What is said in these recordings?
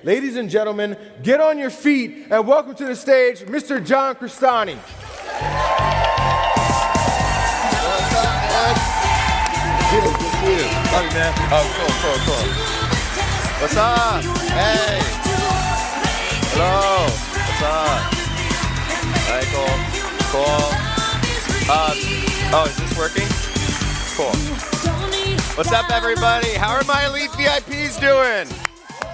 Ladies and gentlemen, get on your feet and welcome to the stage, Mr. John Crestani. Good to see you. Love you, man. Oh, cool. What's up? Hey. Hello. What's up? Hey, cool. Is this working? Cool. What's up, everybody? How are my elite VIPs doing?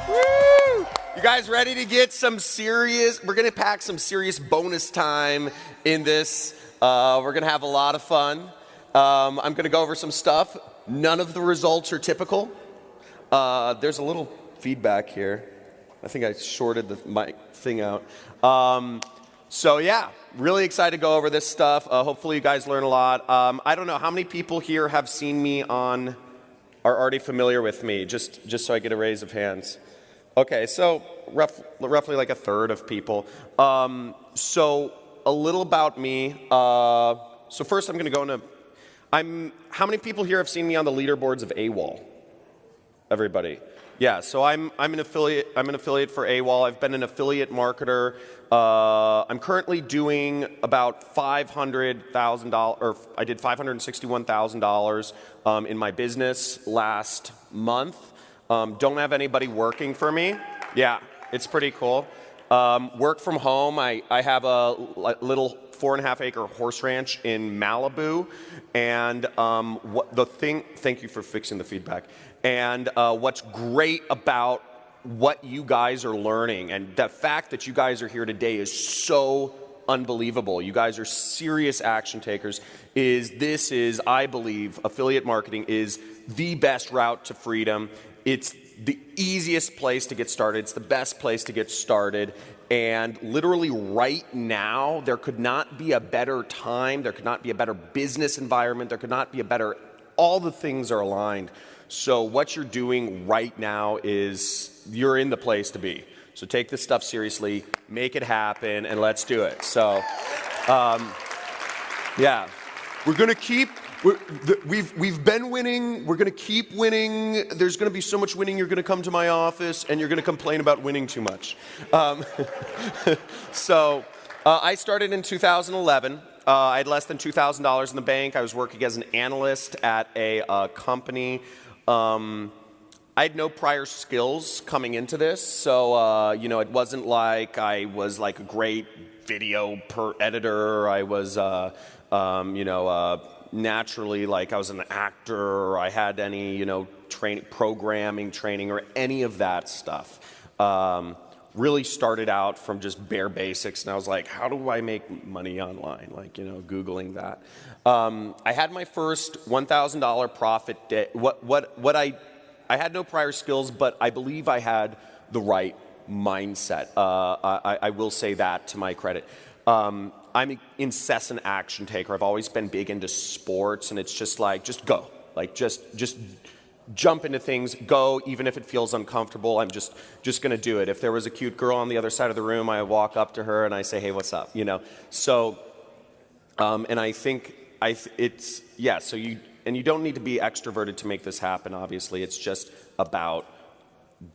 Woo! You guys ready to get some serious? We're gonna pack some serious bonus time in this. We're gonna have a lot of fun. I'm gonna go over some stuff. None of the results are typical. There's a little feedback here. I think I shorted the mic thing out. So yeah, really excited to go over this stuff. Hopefully you guys learn a lot. I don't know how many people here have seen me are already familiar with me, just so I get a raise of hands. Okay, so roughly like a third of people. So a little about me. So first I'm gonna go into, how many people here have seen me on the leaderboards of AWOL? Everybody. Yeah, so I'm an affiliate for AWOL. I've been an affiliate marketer. I'm currently doing about $500,000, or I did $561,000 in my business last month. Don't have anybody working for me. Yeah, it's pretty cool. Work from home. I have a little 4.5-acre horse ranch in Malibu, and thank you for fixing the feedback. And what's great about what you guys are learning, and the fact that you guys are here today is so unbelievable. You guys are serious action takers. I believe, affiliate marketing is the best route to freedom. It's the easiest place to get started. It's the best place to get started. And literally right now, there could not be a better time. There could not be a better business environment. There could not be a better, all the things are aligned. So what you're doing right now is you're in the place to be. So take this stuff seriously, make it happen, and let's do it. So, yeah, we're gonna keep. We've been winning. We're gonna keep winning. There's gonna be so much winning. You're gonna come to my office and you're gonna complain about winning too much. So I started in 2011. I had less than $2,000 in the bank. I was working as an analyst at a company. I had no prior skills coming into this, so it wasn't like I was like a great video editor. I was naturally, like I was an actor, or I had any programming training or any of that stuff. Really started out from just bare basics, and I was like, how do I make money online? Like, Googling that. I had my first $1,000 profit day. I had no prior skills, but I believe I had the right mindset. I will say that to my credit. I'm an incessant action taker. I've always been big into sports, and it's just like, just go. Like, just jump into things, go, even if it feels uncomfortable. I'm just gonna do it. If there was a cute girl on the other side of the room, I walk up to her and I say, hey, what's up? So, and I think so you don't need to be extroverted to make this happen, obviously. It's just about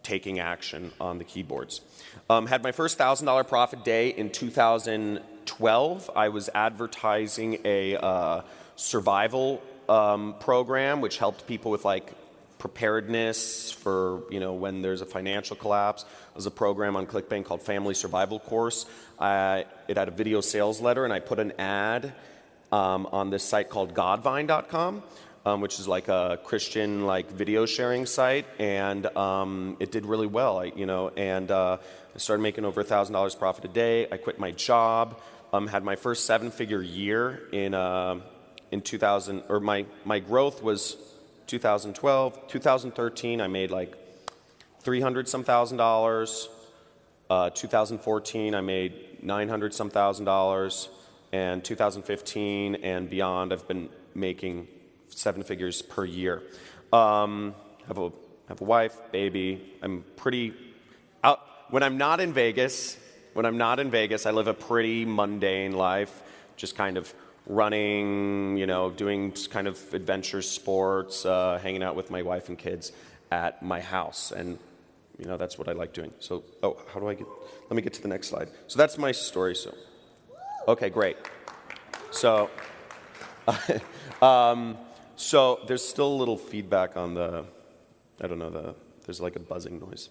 taking action on the keyboards. Had my first $1,000 profit day in 2012. I was advertising a survival program, which helped people with like preparedness for when there's a financial collapse. There's a program on Clickbank called Family Survival Course. It had a video sales letter, and I put an ad on this site called Godvine.com, which is like a Christian video sharing site, and it did really well. I started making over $1,000 profit a day. I quit my job. Had my first 7-figure year in 2000, or my growth was 2012. 2013, I made like $300-some thousand. 2014, I made $900-some thousand. And 2015 and beyond, I've been making 7 figures per year. Have a wife, baby. I'm pretty out. When I'm not in Vegas, I live a pretty mundane life, just kind of running, doing kind of adventure sports, hanging out with my wife and kids at my house. And That's what I like doing. So, how do I get, let me get to the next slide. So that's my story. So, okay, great. So, so there's still a little feedback on there's like a buzzing noise.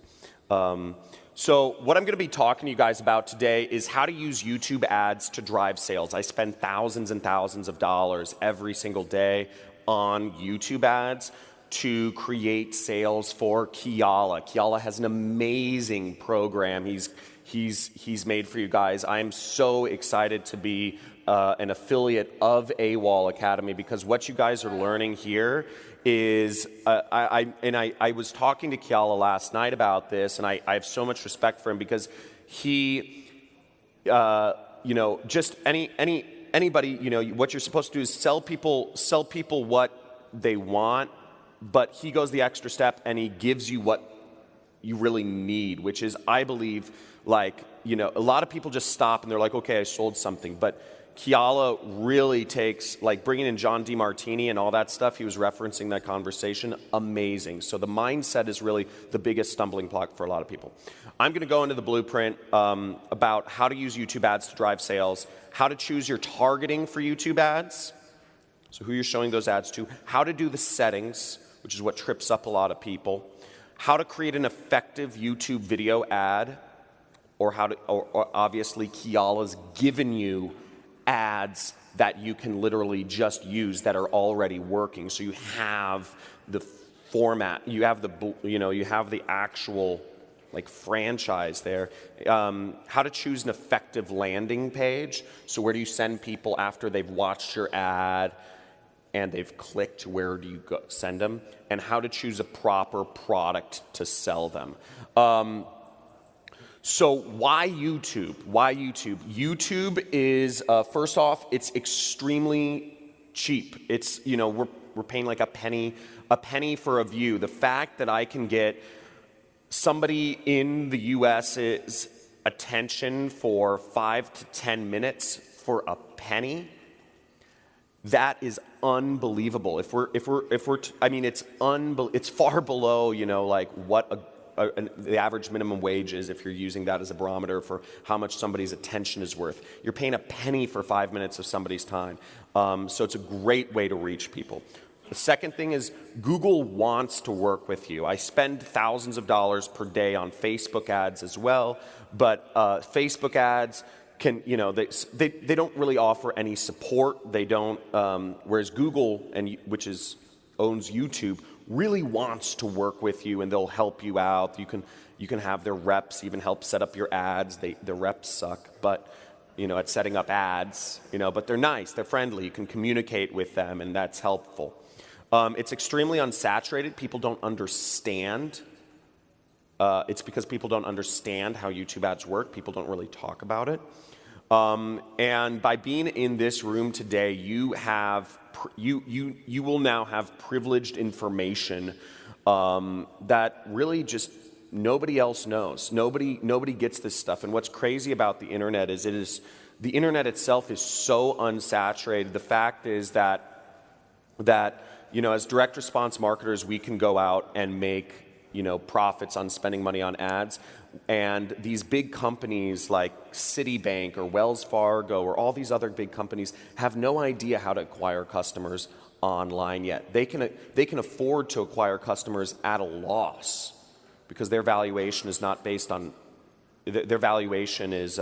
So what I'm going to be talking to you guys about today is how to use YouTube ads to drive sales. I spend thousands and thousands of dollars every single day on YouTube ads to create sales for Kiala. Kiala has an amazing program he's made for you guys. I'm so excited to be an affiliate of AWOL Academy, because what you guys are learning here is, I was talking to Kiala last night about this, and I have so much respect for him, because he, just anybody, what you're supposed to do is sell people what they want, but he goes the extra step and he gives you what you really need, which is, I believe, like, a lot of people just stop and they're like, okay, I sold something, but Kiala really takes, like bringing in John DeMartini and all that stuff, he was referencing that conversation, amazing. So the mindset is really the biggest stumbling block for a lot of people. I'm going to go into the blueprint about how to use YouTube ads to drive sales, how to choose your targeting for YouTube ads, so who you're showing those ads to, how to do the settings, which is what trips up a lot of people, how to create an effective YouTube video ad, or obviously Kiala's given you ads that you can literally just use that are already working. So you have the format, you have the actual like franchise there. How to choose an effective landing page. So where do you send people after they've watched your ad and they've clicked? Where do you send them? And how to choose a proper product to sell them. So why YouTube? Why YouTube? YouTube is, first off, it's extremely cheap. It's, we're paying like a penny for a view. The fact that I can get somebody in the US's attention for 5 to 10 minutes for a penny, that is unbelievable. It's far below, like what the average minimum wage is if you're using that as a barometer for how much somebody's attention is worth. You're paying a penny for 5 minutes of somebody's time. So it's a great way to reach people. The second thing is Google wants to work with you. I spend thousands of dollars per day on Facebook ads as well, but Facebook ads can, they don't really offer any support. They don't, whereas Google, which owns YouTube, really wants to work with you, and they'll help you out. You can have their reps even help set up your ads. The reps suck, but at setting up ads, but they're nice, they're friendly. You can communicate with them, and that's helpful. It's extremely unsaturated. People don't understand. It's because people don't understand how YouTube ads work. People don't really talk about it. And by being in this room today, you will now have privileged information that really just nobody else knows. Nobody gets this stuff. And what's crazy about the internet is the internet itself is so unsaturated. The fact is that as direct response marketers, we can go out and make profits on spending money on ads. And these big companies like Citibank or Wells Fargo or all these other big companies have no idea how to acquire customers online yet. They can afford to acquire customers at a loss because their valuation is not based on, their valuation is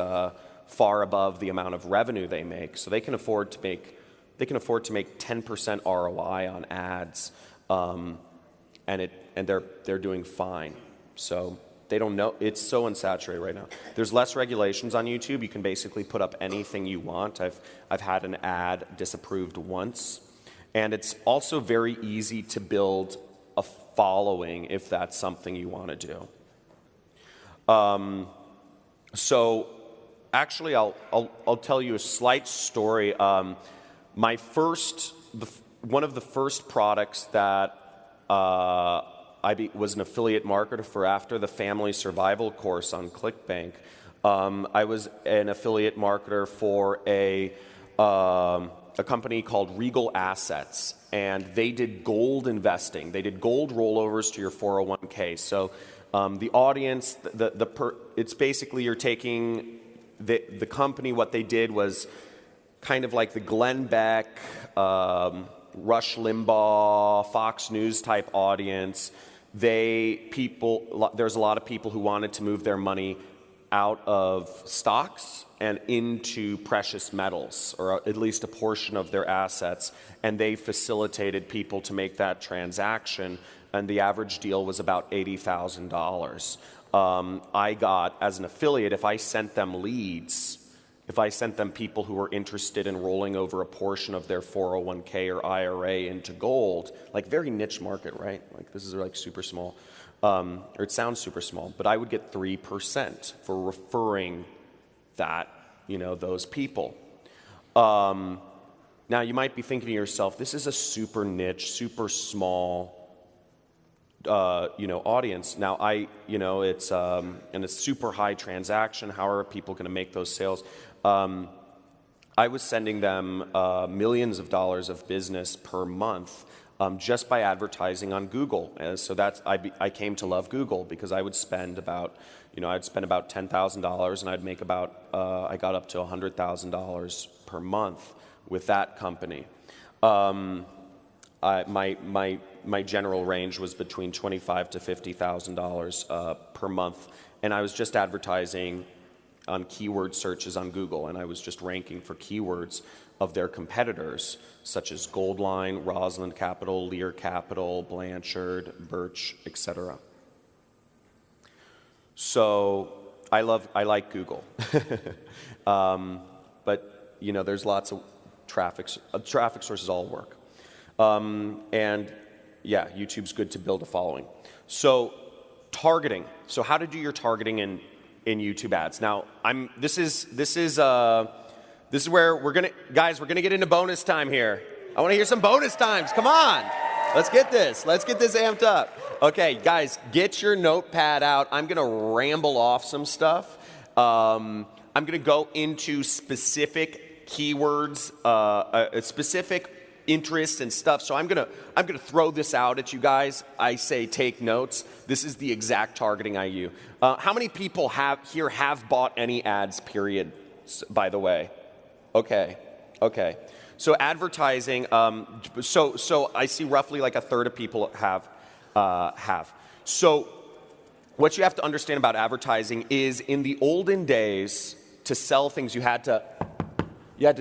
far above the amount of revenue they make. So they can afford to make 10% ROI on ads, and they're doing fine. So they don't know. It's so unsaturated right now. There's less regulations on YouTube. You can basically put up anything you want. I've had an ad disapproved once, and it's also very easy to build a following if that's something you want to do. So actually, I'll tell you a slight story. One of the first products that I was an affiliate marketer for after the family survival course on Clickbank. I was an affiliate marketer for a company called Regal Assets, and they did gold investing. They did gold rollovers to your 401k. So The audience, it's basically you're taking the company, what they did was kind of like the Glenn Beck, Rush Limbaugh, Fox News type audience. There's a lot of people who wanted to move their money out of stocks and into precious metals, or at least a portion of their assets, and they facilitated people to make that transaction, and the average deal was about $80,000. I got, as an affiliate, if I sent them leads, if I sent them people who were interested in rolling over a portion of their 401k or IRA into gold, like very niche market, right? Like this is like super small, or it sounds super small, but I would get 3% for referring that, those people. Now you might be thinking to yourself, this is a super niche, super small, audience. Now it's and a super high transaction. How are people going to make those sales? I was sending them millions of dollars of business per month just by advertising on Google. So I came to love Google because I would spend about, I'd spend about $10,000 and I'd make about, I got up to $100,000 per month with that company. My general range was between $25,000 to $50,000 per month, and I was just advertising on keyword searches on Google, and I was just ranking for keywords of their competitors, such as Goldline, Rosalind Capital, Lear Capital, Blanchard, Birch, etc. So I like Google, but there's lots of traffic sources all work, and yeah, YouTube's good to build a following. So targeting. So how to do your targeting in YouTube ads. Now this is where we're gonna get into bonus time here. I want to hear some bonus times. Come on, let's get this amped up. Okay, guys, get your notepad out. I'm gonna ramble off some stuff. I'm gonna go into specific keywords, specific interests and stuff. So I'm gonna throw this out at you guys. I say take notes. This is the exact targeting I use. How many people have bought any ads, period, by the way? Okay. So advertising, so I see roughly like a third of people have. So what you have to understand about advertising is in the olden days, to sell things, you had to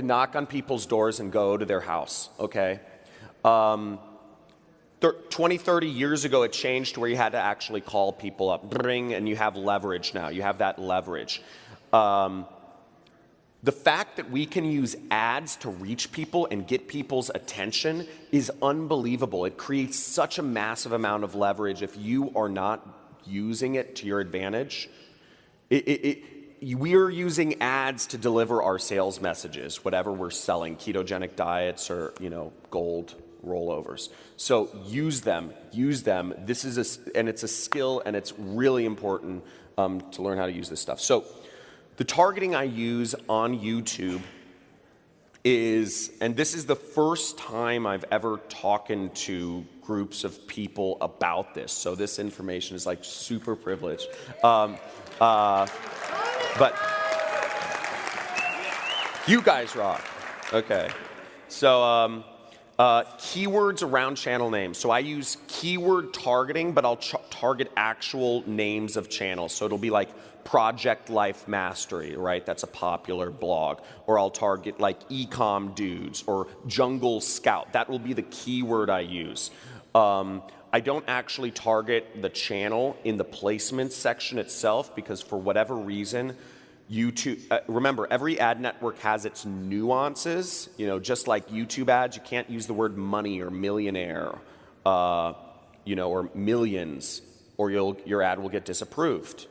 knock on people's doors and go to their house, okay? 20, 30 years ago, it changed to where you had to actually call people up, and you have leverage now. You have that leverage. The fact that we can use ads to reach people and get people's attention is unbelievable. It creates such a massive amount of leverage if you are not using it to your advantage. We're using ads to deliver our sales messages, whatever we're selling, ketogenic diets or, gold rollovers. So use them. This is and it's a skill, and it's really important to learn how to use this stuff. So the targeting I use on YouTube is, and this is the first time I've ever talked to groups of people about this. So this information is like super privileged. But you guys rock. Okay. So keywords around channel names. So I use keyword targeting, but I'll target actual names of channels. So it'll be like Project Life Mastery, right? That's a popular blog. Or I'll target like Ecom Dudes or Jungle Scout. That will be the keyword I use. I don't actually target the channel in the placement section itself because for whatever reason, YouTube, remember, every ad network has its nuances. Just like YouTube ads, you can't use the word money or millionaire, or millions, or your ad will get disapproved.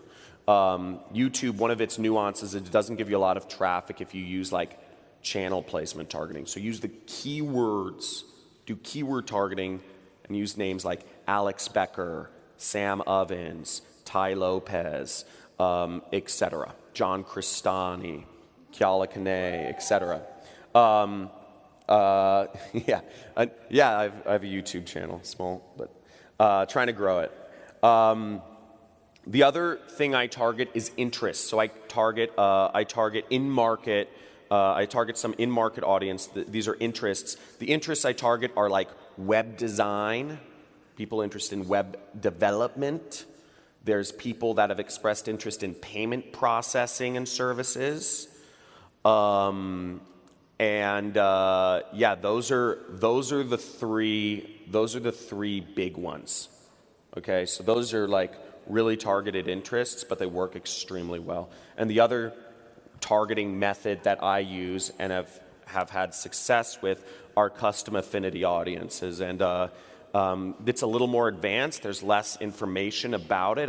YouTube, one of its nuances, it doesn't give you a lot of traffic if you use like channel placement targeting. So use the keywords, do keyword targeting, and use names like Alex Becker, Sam Ovens, Ty Lopez, etc. John Crestani, Kiala Kane, etc. I have a YouTube channel, small, but trying to grow it. The other thing I target is interest. So I target in-market. I target some in-market audience. These are interests. The interests I target are like web design, people interested in web development. There's people that have expressed interest in payment processing and services. Yeah, those are the three big ones. Okay, so those are like really targeted interests, but they work extremely well. And the other targeting method that I use and have had success with are custom affinity audiences. And it's a little more advanced. There's less information about it.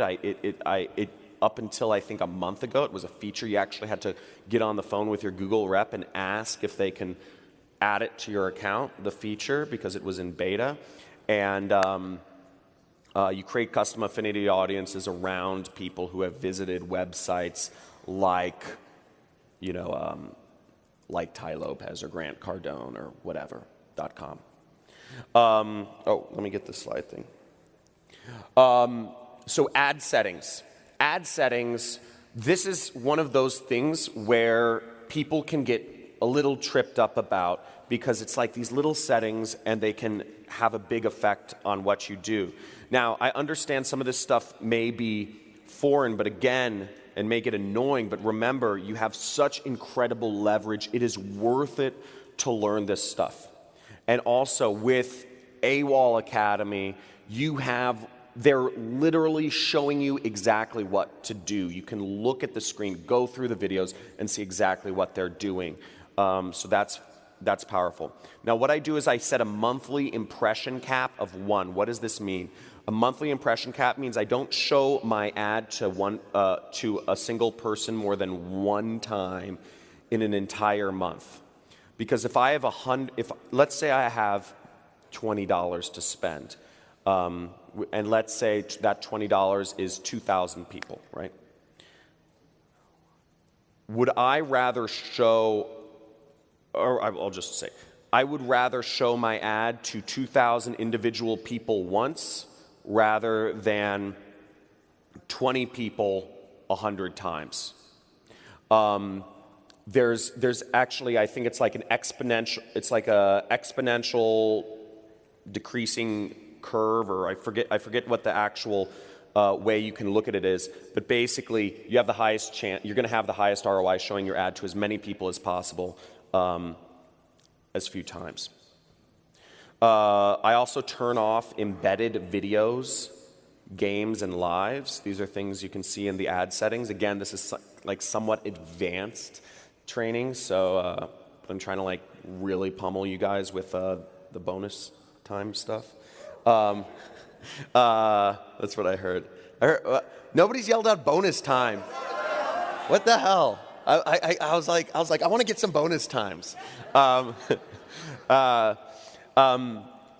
Up until I think a month ago, it was a feature you actually had to get on the phone with your Google rep and ask if they can add it to your account, the feature, because it was in beta. And you create custom affinity audiences around people who have visited websites like, like Ty Lopez or Grant Cardone or whatever, .com. Let me get this slide thing. So ad settings. Ad settings, this is one of those things where people can get a little tripped up about because it's like these little settings and they can have a big effect on what you do. Now, I understand some of this stuff may be foreign, but again, and may get annoying, but remember, you have such incredible leverage. It is worth it to learn this stuff. And also with AWOL Academy, they're literally showing you exactly what to do. You can look at the screen, go through the videos, and see exactly what they're doing. So that's powerful. Now, what I do is I set a monthly impression cap of 1. What does this mean? A monthly impression cap means I don't show my ad to a single person more than one time in an entire month. Because if I have let's say I have $20 to spend, and let's say that $20 is 2,000 people, right? Would I rather show, or I'll just say, I would rather show my ad to 2,000 individual people once rather than 20 people 100 times. There's actually, I think it's like a exponential decreasing curve, or I forget what the actual way you can look at it is, but basically you have the highest chance, you're going to have the highest ROI showing your ad to as many people as possible, as few times. I also turn off embedded videos, games, and lives. These are things you can see in the ad settings. Again, this is like somewhat advanced training, so I'm trying to like really pummel you guys with the bonus time stuff. That's what I heard. Nobody's yelled out bonus time. What the hell? I was like, I want to get some bonus times.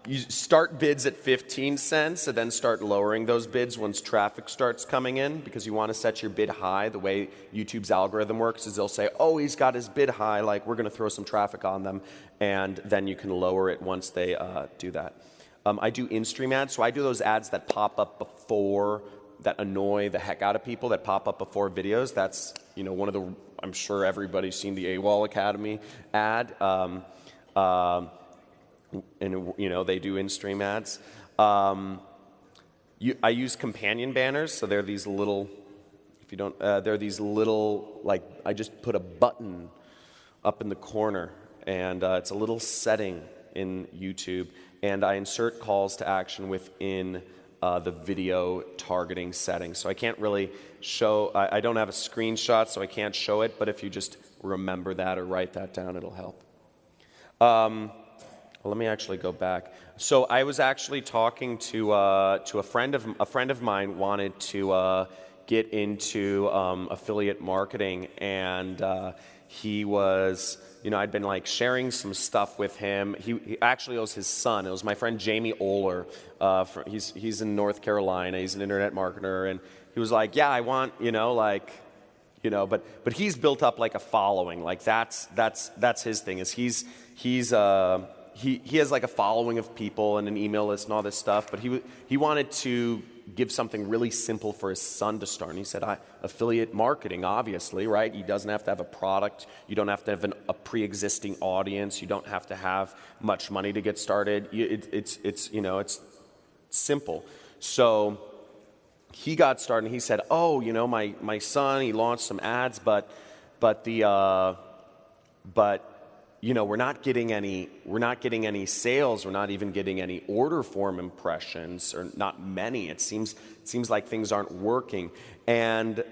You start bids at 15 cents and then start lowering those bids once traffic starts coming in, because you want to set your bid high. The way YouTube's algorithm works is they'll say, oh, he's got his bid high, like we're going to throw some traffic on them, and then you can lower it once they do that. I do in-stream ads, so I do those ads that pop up before, that annoy the heck out of people, that pop up before videos. That's, one of the, I'm sure everybody's seen the AWOL Academy ad. And they do in-stream ads. I use companion banners, so they're these little, they're these little, like, I just put a button up in the corner, and it's a little setting in YouTube, and I insert calls to action within the video targeting settings. So I can't really show, I don't have a screenshot, so I can't show it, but if you just remember that or write that down, it'll help. Well, let me actually go back. So I was actually talking to a friend of mine wanted to get into affiliate marketing, and he was, I'd been like sharing some stuff with him. He actually, it was his son. It was my friend Jamie Oler. He's in North Carolina. He's an internet marketer, and he was like, yeah, I want, but he's built up like a following. Like that's his thing. Is he has like a following of people and an email list and all this stuff, but he wanted to give something really simple for his son to start. And he said, affiliate marketing, obviously, right? He doesn't have to have a product. You don't have to have a pre-existing audience. You don't have to have much money to get started. It's simple. So he got started, and he said, my son, he launched some ads, but we're not getting any sales. We're not even getting any order form impressions, or not many. It seems like things aren't working. And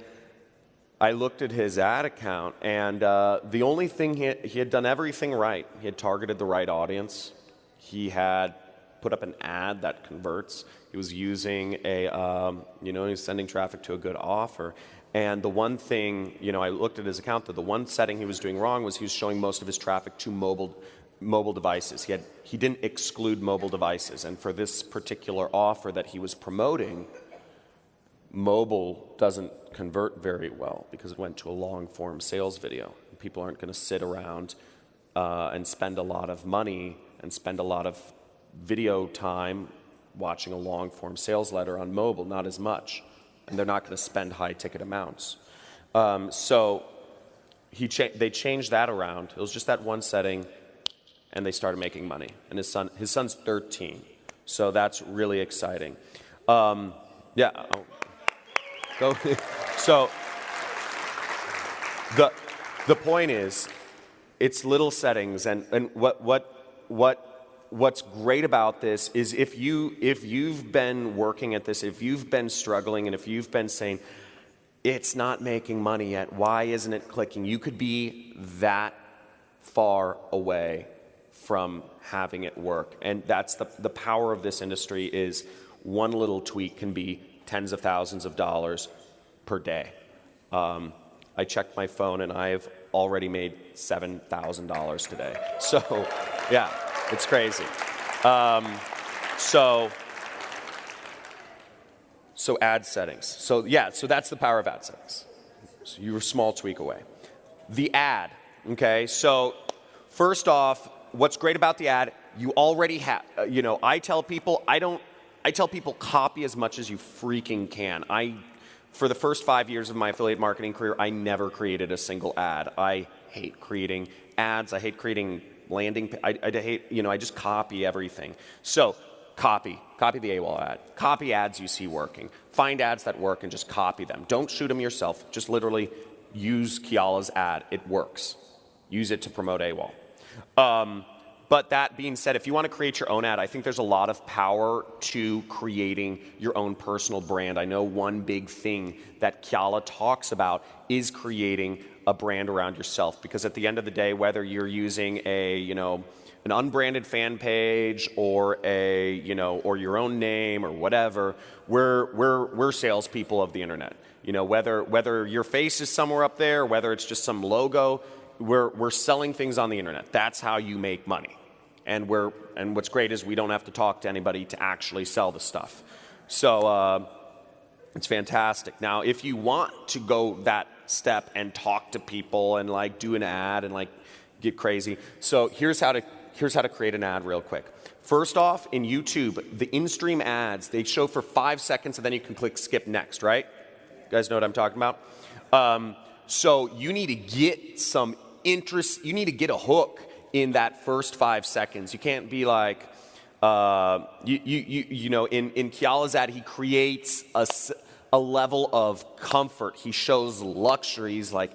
I looked at his ad account, and the only thing he had done everything right. He had targeted the right audience. He had put up an ad that converts. He was using he was sending traffic to a good offer. And the one thing, I looked at his account, that the one setting he was doing wrong was he was showing most of his traffic to mobile devices. He didn't exclude mobile devices. And for this particular offer that he was promoting, mobile doesn't convert very well because it went to a long-form sales video. People aren't going to sit around and spend a lot of money and spend a lot of video time watching a long-form sales letter on mobile, not as much. And they're not going to spend high-ticket amounts. So they changed that around. It was just that one setting, and they started making money. And his son's 13, so that's really exciting. So the point is, it's little settings, and what's great about this is if you've been working at this, if you've been struggling, and if you've been saying, it's not making money yet, why isn't it clicking? You could be that far away from having it work. And that's the power of this industry, is one little tweak can be tens of thousands of dollars per day. I checked my phone, and I have already made $7,000 today. So, yeah. It's crazy. So ad settings. So that's the power of ad settings. So you're a small tweak away. The ad, okay? So first off, what's great about the ad, you already have, I tell people copy as much as you freaking can. For the first 5 years of my affiliate marketing career, I never created a single ad. I hate creating ads. I hate creating landing. I just copy everything. So copy the AWOL ad. Copy ads you see working. Find ads that work and just copy them. Don't shoot them yourself. Just literally use Kiala's ad. It works. Use it to promote AWOL. But that being said, if you want to create your own ad, I think there's a lot of power to creating your own personal brand. I know one big thing that Kiala talks about is creating a brand around yourself, because at the end of the day, whether you're using an unbranded fan page or or your own name or whatever, we're salespeople of the internet. Whether your face is somewhere up there, whether it's just some logo, we're selling things on the internet. That's how you make money. And what's great is we don't have to talk to anybody to actually sell the stuff. So it's fantastic. Now, if you want to go that step and talk to people and do an ad and get crazy, so here's how to create an ad real quick. First off, in YouTube, the in-stream ads, they show for 5 seconds, and then you can click skip next, right? You guys know what I'm talking about? So you need to get some interest. You need to get a hook in that first 5 seconds. You can't be in Kiala's ad, he creates a level of comfort. He shows luxuries like,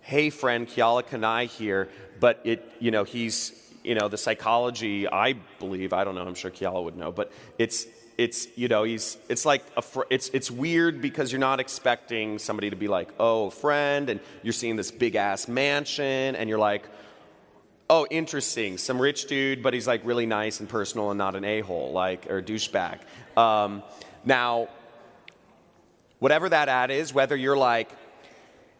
hey friend, Kiala Kanai here, but he's, the psychology, I believe, I don't know, I'm sure Kiala would know, but it's weird because you're not expecting somebody to be like, oh, friend, and you're seeing this big ass mansion, and you're like, oh, interesting, some rich dude, but he's really nice and personal and not an a-hole, or a douchebag. Now, whatever that ad is, whether you're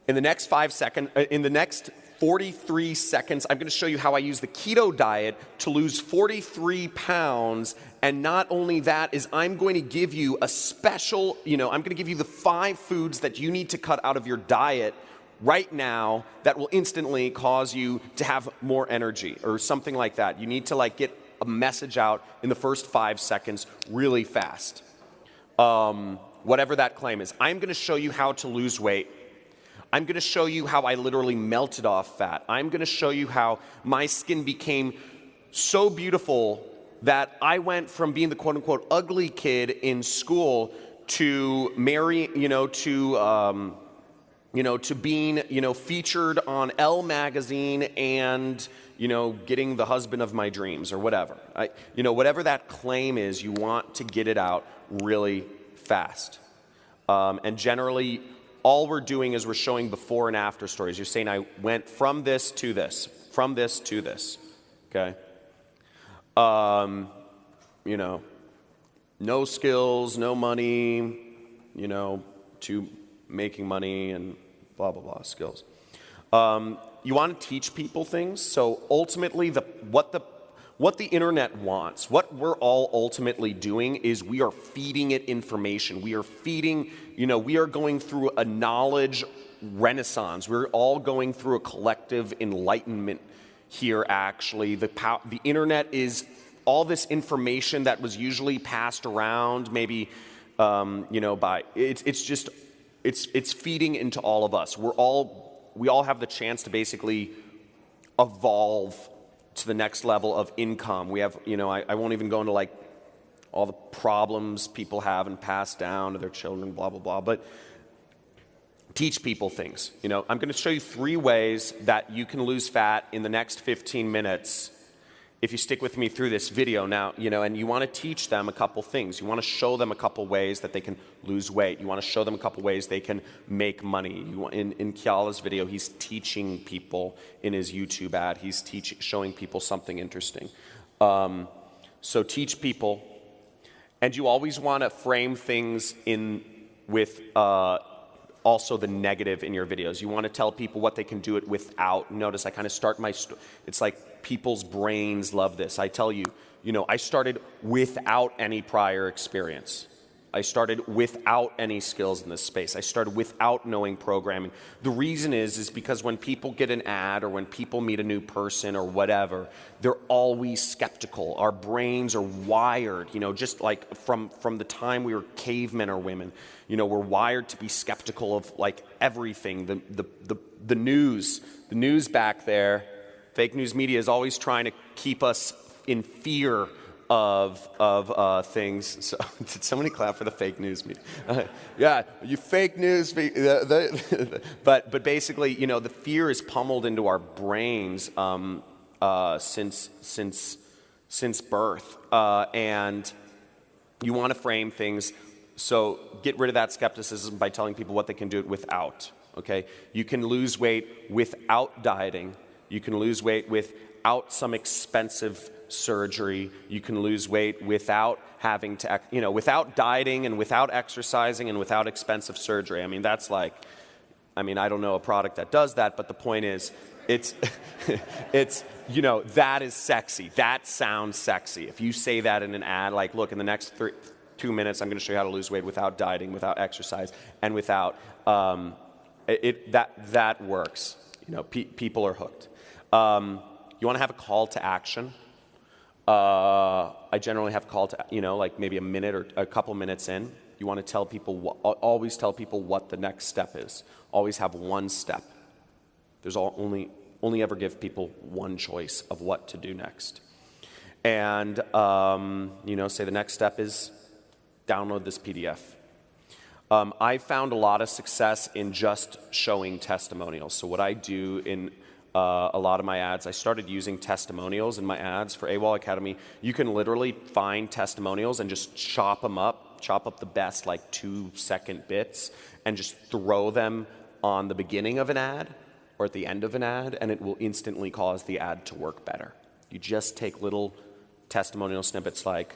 in the next 5 seconds, in the next 43 seconds, I'm going to show you how I use the keto diet to lose 43 pounds. And not only that is I'm going to give you a special, I'm going to give you the 5 foods that you need to cut out of your diet right now that will instantly cause you to have more energy or something like that. You need to get a message out in the first 5 seconds really fast. whatever that claim is. I'm going to show you how to lose weight. I'm going to show you how I literally melted off fat. I'm going to show you how my skin became so beautiful that I went from being the quote-unquote ugly kid in school to to being, featured on Elle magazine and, getting the husband of my dreams or whatever. Whatever that claim is, you want to get it out really fast. And generally, all we're doing is we're showing before and after stories. You're saying, I went from this to this, from this to this, okay? No skills, no money, to making money and blah, blah, blah, skills. You want to teach people things. So ultimately, what the internet wants, what we're all ultimately doing is we are feeding it information. We are feeding, we are going through a knowledge renaissance. We're all going through a collective enlightenment here, actually. The internet is all this information that was usually passed around, maybe, it's feeding into all of us. We all have the chance to basically evolve to the next level of income. We have, I won't even go into like all the problems people have and pass down to their children, blah, blah, blah, but teach people things. I'm going to show you 3 ways that you can lose fat in the next 15 minutes if you stick with me through this video now, and you want to teach them a couple things. You want to show them a couple ways that they can lose weight. You want to show them a couple ways they can make money. In Kiala's video, he's teaching people in his YouTube ad. He's showing people something interesting. So teach people. And you always want to frame things with also the negative in your videos. You want to tell people what they can do it without. Notice I kind of start it's like people's brains love this. I tell you, I started without any prior experience. I started without any skills in this space. I started without knowing programming. The reason is because when people get an ad or when people meet a new person or whatever, they're always skeptical. Our brains are wired, just like from the time we were cavemen or women, we're wired to be skeptical of like everything. The news back there, fake news media is always trying to keep us in fear of things. So did somebody clap for the fake news media? Yeah, you fake news. But basically, the fear is pummeled into our brains since birth, and you want to frame things. So get rid of that skepticism by telling people what they can do it without. Okay, you can lose weight without dieting. You can lose weight without some expensive surgery. You can lose weight without having to, without dieting and without exercising and without expensive surgery. I mean, that's like, I don't know a product that does that, but the point is, it's, that is sexy. That sounds sexy. If you say that in an ad, like, look, in the next 2 minutes, I'm going to show you how to lose weight without dieting, without exercise, and without, that works. People are hooked. You want to have a call to action. I generally have a call to, like maybe a minute or a couple minutes in. You want to tell people, always tell people what the next step is. Always have one step. There's only ever give people one choice of what to do next. And, say the next step is download this PDF. I found a lot of success in just showing testimonials. So what I do in a lot of my ads, I started using testimonials in my ads for AWOL Academy. You can literally find testimonials and just chop up the best like 2-second bits and just throw them on the beginning of an ad or at the end of an ad, and it will instantly cause the ad to work better. You just take little testimonial snippets like,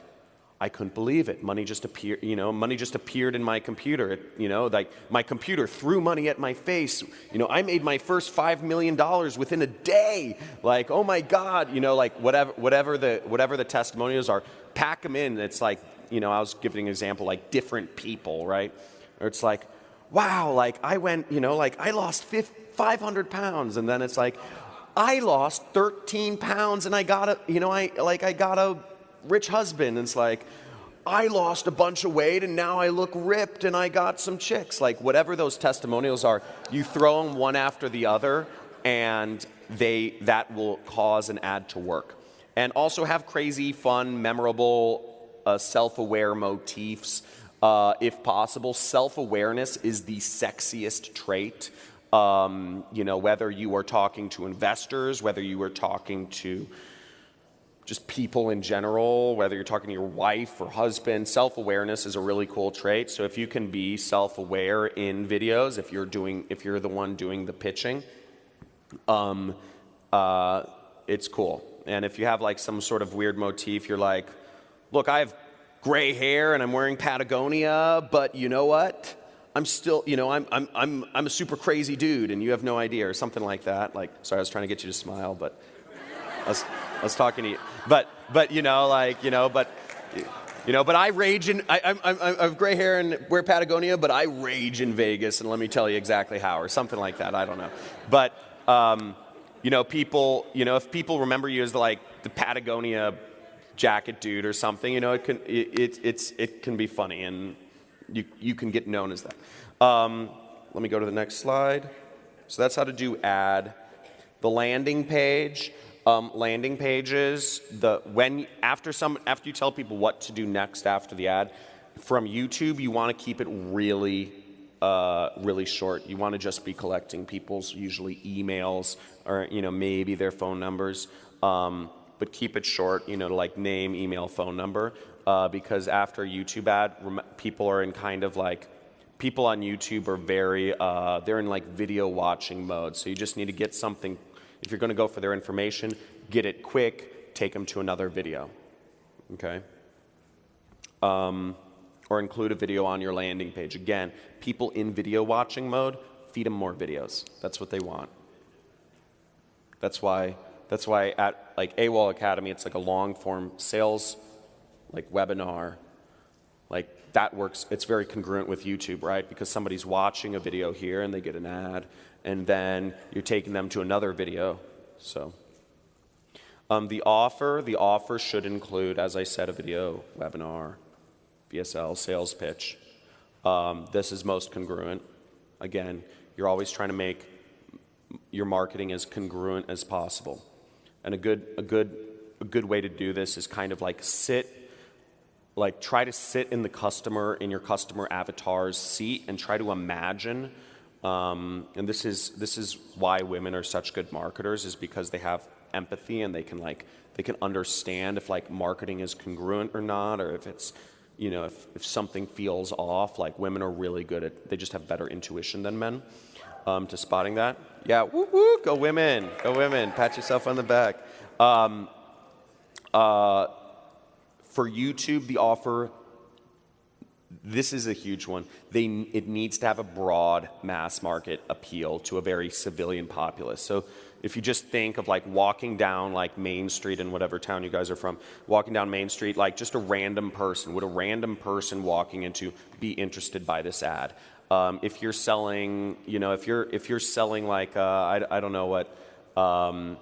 I couldn't believe it. Money just appeared, money just appeared in my computer. Like my computer threw money at my face. I made my first $5 million within a day. Like, oh my God, like whatever the testimonials are, pack them in. It's like, I was giving an example, like different people, right? Or it's like, wow, like I went, like I lost 500 pounds. And then it's like, I lost 13 pounds and I got a rich husband. And it's like, I lost a bunch of weight and now I look ripped and I got some chicks. Like whatever those testimonials are, you throw them one after the other and that will cause an ad to work. And also have crazy, fun, memorable, self-aware motifs. If possible, self-awareness is the sexiest trait. Whether you are talking to investors, whether you are talking to just people in general, whether you're talking to your wife or husband, self-awareness is a really cool trait. So if you can be self-aware in videos, if you're the one doing the pitching, it's cool. And if you have like some sort of weird motif, you're like, look, I have gray hair and I'm wearing Patagonia, but you know what? I'm still, I'm a super crazy dude and you have no idea, or something like that. Like, sorry, I was trying to get you to smile, but I was talking to you. But I rage in, I have gray hair and wear Patagonia, but I rage in Vegas, and let me tell you exactly how, or something like that. I don't know. But, people, if people remember you as the Patagonia jacket dude or something, it can be funny, and you can get known as that. Let me go to the next slide. So that's how to do ad. The landing page. Landing pages, after you tell people what to do next after the ad, from YouTube, you want to keep it really, really short. You want to just be collecting people's usually emails or, maybe their phone numbers, but keep it short, like name, email, phone number, because after a YouTube ad, people are in kind of people on YouTube are very, they're in video watching mode. So you just need to get something. If you're going to go for their information, get it quick, take them to another video, okay? Or include a video on your landing page. Again, people in video watching mode, feed them more videos. That's what they want. That's why at AWOL Academy, it's like a long form sales webinar. That works. It's very congruent with YouTube, right? Because somebody's watching a video here and they get an ad, and then you're taking them to another video. So the offer should include, as I said, a video, webinar, VSL, sales pitch. This is most congruent. Again, you're always trying to make your marketing as congruent as possible. And a good way to do this is kind of try to sit in your customer avatar's seat and try to imagine. And this is why women are such good marketers, is because they have empathy and they can understand if marketing is congruent or not, or if it's, if something feels off. Women are really good at, they just have better intuition than men, to spotting that. Yeah, woo woo, go women, pat yourself on the back. For YouTube, the offer, this is a huge one. It needs to have a broad mass market appeal to a very civilian populace. So if you just think of walking down Main Street in whatever town you guys are from, walking down Main Street, just a random person, would a random person walking into be interested by this ad? If you're selling, if you're selling I don't know what, I'm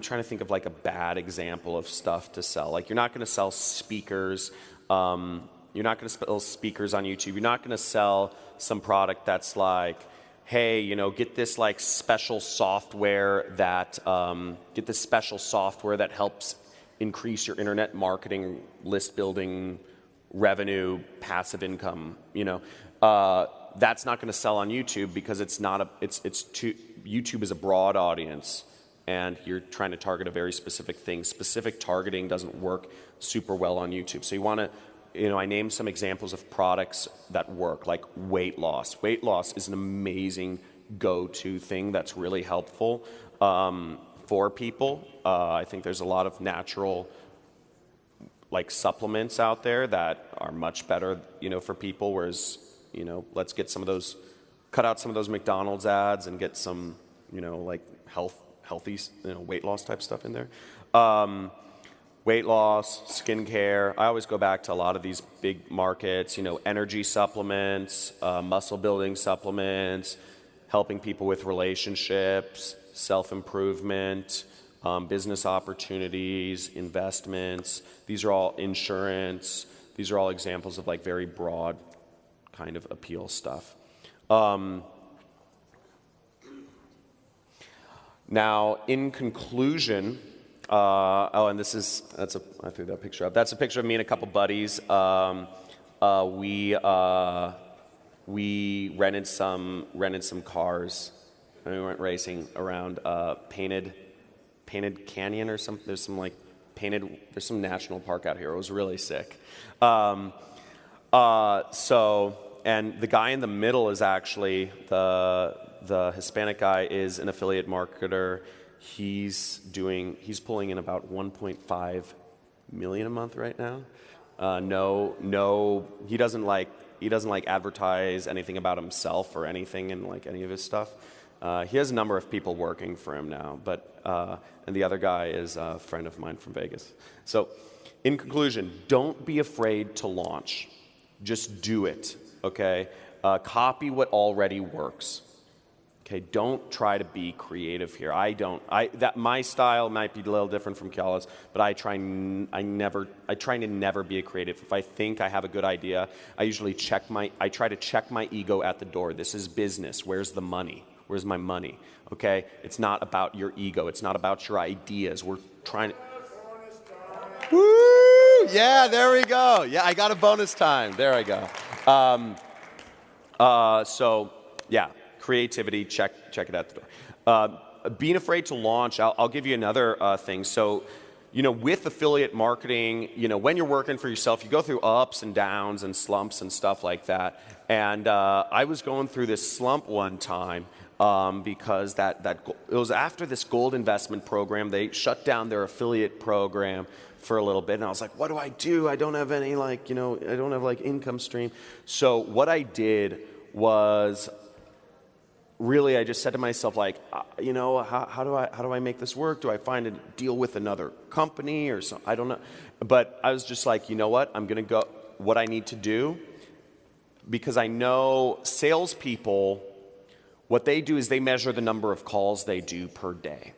trying to think of a bad example of stuff to sell. You're not going to sell speakers. You're not going to sell speakers on YouTube. You're not going to sell some product that's hey, get this special software that helps increase your internet marketing, list building, revenue, passive income. That's not going to sell on YouTube because YouTube is a broad audience. And you're trying to target a very specific thing. Specific targeting doesn't work super well on YouTube. So you want to, I named some examples of products that work, like weight loss. Weight loss is an amazing go-to thing that's really helpful for people. I think there's a lot of natural supplements out there that are much better, for people. Whereas, let's get cut out some of those McDonald's ads and get some, healthy, weight loss type stuff in there. Weight loss, skincare. I always go back to a lot of these big markets, energy supplements, muscle building supplements, helping people with relationships, self-improvement, business opportunities, investments. These are all insurance. These are all examples of like very broad kind of appeal stuff. Now, in conclusion, and I threw that picture up. That's a picture of me and a couple buddies. We rented some cars, and we went racing around Painted Canyon or something. There's some national park out here. It was really sick. And the guy in the middle is actually the Hispanic guy is an affiliate marketer. He's pulling in about 1.5 million a month right now. He doesn't like advertise anything about himself or anything in like any of his stuff. He has a number of people working for him now, and the other guy is a friend of mine from Vegas. So, in conclusion, don't be afraid to launch. Just do it, okay? Copy what already works. Okay, don't try to be creative here. My style might be a little different from Kiala's, but I try to never be a creative. If I think I have a good idea, I try to check my ego at the door. This is business. Where's the money? Where's my money? Okay? It's not about your ego. It's not about your ideas. We're trying to... Woo! Yeah, there we go. Yeah, I got a bonus time. There I go. Yeah, creativity, check it at the door. Being afraid to launch, I'll give you another thing. So, with affiliate marketing, when you're working for yourself, you go through ups and downs and slumps and stuff like that. And I was going through this slump one time because it was after this gold investment program. They shut down their affiliate program for a little bit, and I was like, what do? I don't have any I don't have income stream. So what I did was really, I just said to myself, how do I make this work? Do I find a deal with another company or something? I don't know. But I was just like, you know what? I'm going to go what I need to do, because I know salespeople, what they do is they measure the number of calls they do per day.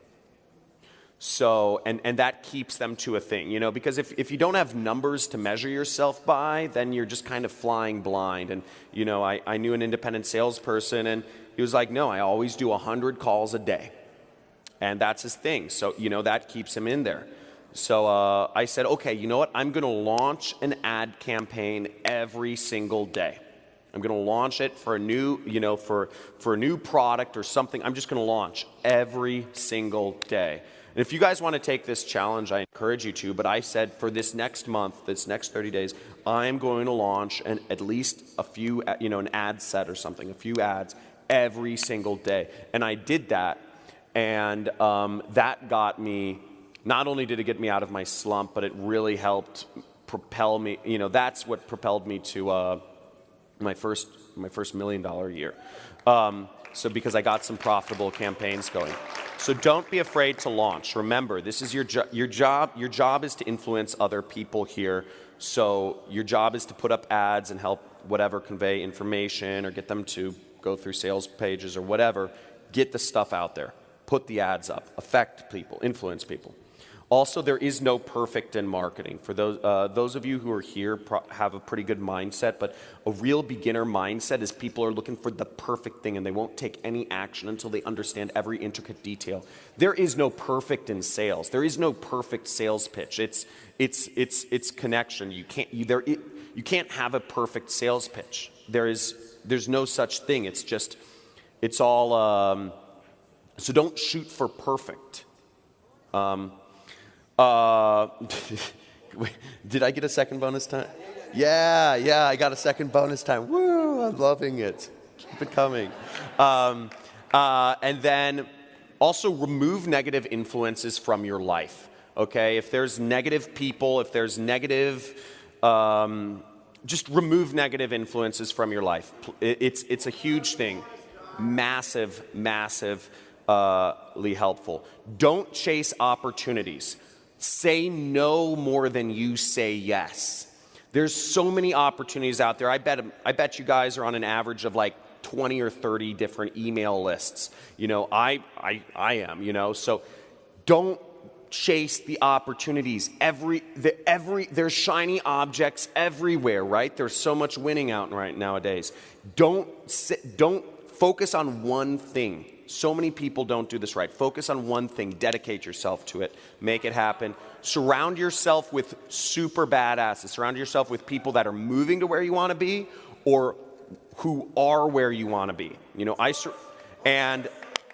So, and that keeps them to a thing, because if you don't have numbers to measure yourself by, then you're just kind of flying blind. And, I knew an independent salesperson, and he was like, no, I always do 100 calls a day. And that's his thing. So, that keeps him in there. So I said, okay, you know what? I'm going to launch an ad campaign every single day. I'm going to launch it for a new, for a new product or something. I'm just going to launch every single day. And if you guys want to take this challenge, I encourage you to. But I said for this next month, this next 30 days, I'm going to launch at least a few, an ad set or something, a few ads every single day. And I did that. And that got me, not only did it get me out of my slump, but it really helped propel me. That's what propelled me to my first $1 million year. So because I got some profitable campaigns going. So don't be afraid to launch. Remember, this is your job. Your job is to influence other people here. So your job is to put up ads and help convey information or get them to go through sales pages or whatever. Get the stuff out there. Put the ads up. Affect people. Influence people. Also, there is no perfect in marketing. For those of you who are here have a pretty good mindset, but a real beginner mindset is people are looking for the perfect thing and they won't take any action until they understand every intricate detail. There is no perfect in sales. There is no perfect sales pitch. It's connection. You can't have a perfect sales pitch. There's no such thing. It's all. So don't shoot for perfect. Did I get a second bonus time? Yeah, I got a second bonus time. Woo, I'm loving it. Keep it coming. And then also remove negative influences from your life. Okay, if there's negative people, if there's negative, just remove negative influences from your life. It's a huge thing. Massively helpful. Don't chase opportunities. Say no more than you say yes. There's so many opportunities out there. I bet you guys are on an average of like 20 or 30 different email lists. I am, so don't chase the opportunities. There's shiny objects everywhere, right? There's so much winning out right nowadays. Don't focus on one thing. So many people don't do this right. Focus on one thing. Dedicate yourself to it. Make it happen. Surround yourself with super badasses. Surround yourself with people that are moving to where you want to be or who are where you want to be. You know, and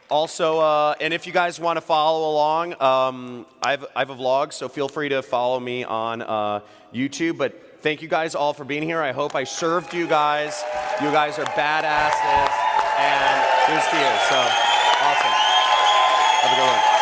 also, and if you guys want to follow along, I have a vlog, so feel free to follow me on YouTube. But thank you guys all for being here. I hope I served you guys. You guys are badasses. And here's to you. So, awesome. Have a good one.